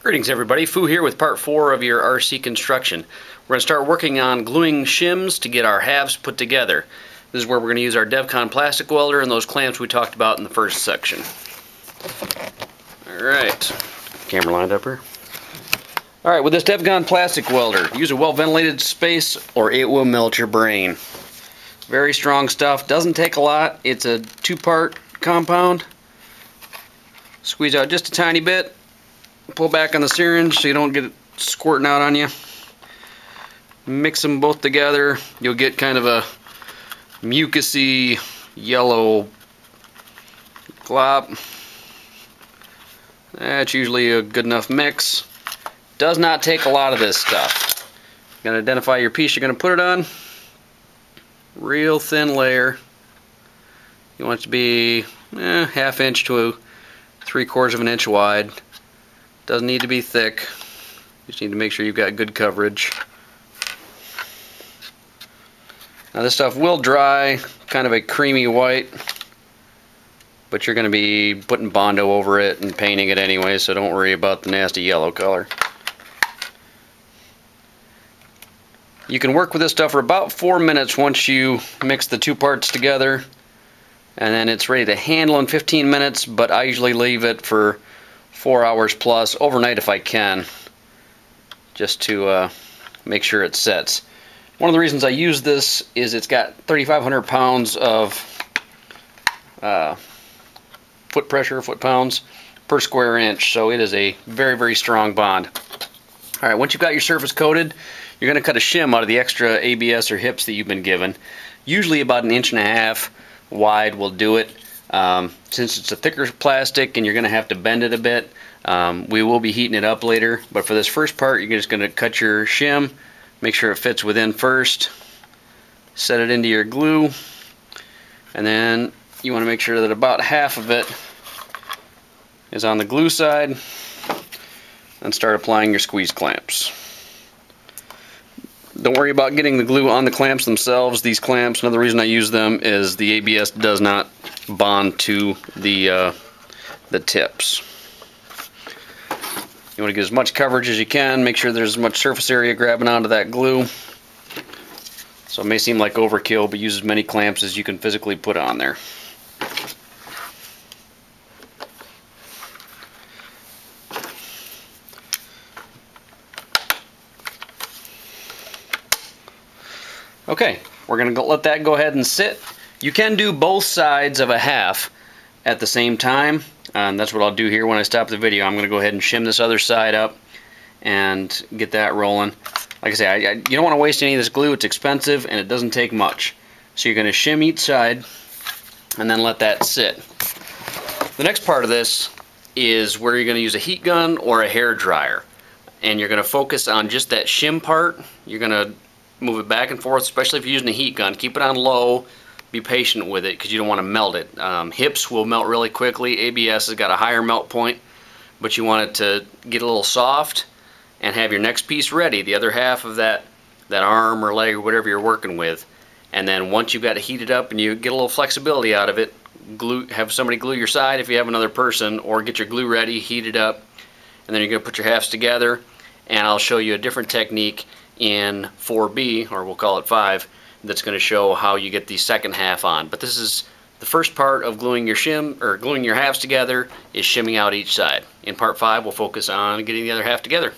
Greetings everybody, Fu here with part 4 of your RC construction. We're going to start working on gluing shims to get our halves put together. This is where we're going to use our Devcon plastic welder and those clamps we talked about in the first section. Alright, camera lined up here. Alright, with this Devcon plastic welder, use a well ventilated space or it will melt your brain. Very strong stuff, doesn't take a lot. It's a 2-part compound. Squeeze out just a tiny bit. Pull back on the syringe so you don't get it squirting out on you. Mix them both together. You'll get kind of a mucusy yellow glop. That's usually a good enough mix. Does not take a lot of this stuff. You're going to identify your piece you're going to put it on. Real thin layer. You want it to be ½ inch to 3/4 of an inch wide. Doesn't need to be thick. Just need to make sure you've got good coverage. Now this stuff will dry, kind of a creamy white, but you're going to be putting Bondo over it and painting it anyway, so don't worry about the nasty yellow color. You can work with this stuff for about 4 minutes once you mix the 2 parts together, and then it's ready to handle in 15 minutes, but I usually leave it for 4 hours plus, overnight if I can, just to make sure it sets. One of the reasons I use this is it's got 3,500 pounds of foot pressure, foot-pounds per square inch, so it is a very, very strong bond. Alright, once you've got your surface coated, you're going to cut a shim out of the extra ABS or hips that you've been given. Usually about 1.5 inches wide will do it. Since it's a thicker plastic and you're going to have to bend it a bit, we will be heating it up later, but for this first part you're just going to cut your shim, make sure it fits within first, set it into your glue, and then you want to make sure that about half of it is on the glue side, and start applying your squeeze clamps. Don't worry about getting the glue on the clamps themselves. These clamps, another reason I use them is the ABS does not bond to the tips. You want to get as much coverage as you can, make sure there's as much surface area grabbing onto that glue. So it may seem like overkill, but use as many clamps as you can physically put on there. Okay, we're going to let that go ahead and sit. You can do both sides of a half at the same time, and that's what I'll do here when I stop the video. I'm going to go ahead and shim this other side up and get that rolling. Like I say, you don't want to waste any of this glue. It's expensive and it doesn't take much. So you're going to shim each side and then let that sit. The next part of this is where you're going to use a heat gun or a hair dryer, and you're going to focus on just that shim part. You're going to move it back and forth, especially if you're using a heat gun. Keep it on low. Be patient with it because you don't want to melt it. Hips will melt really quickly. ABS has got a higher melt point, but you want it to get a little soft and have your next piece ready, the other half of that arm or leg or whatever you're working with. And then once you've got it heated up and you get a little flexibility out of it, have somebody glue your side if you have another person, or get your glue ready, heat it up, and then you're going to put your halves together. And I'll show you a different technique in 4B, or we'll call it 5, that's going to show how you get the second half on. But this is the first part of gluing your halves together, is shimming out each side. In part 5 we'll focus on getting the other half together.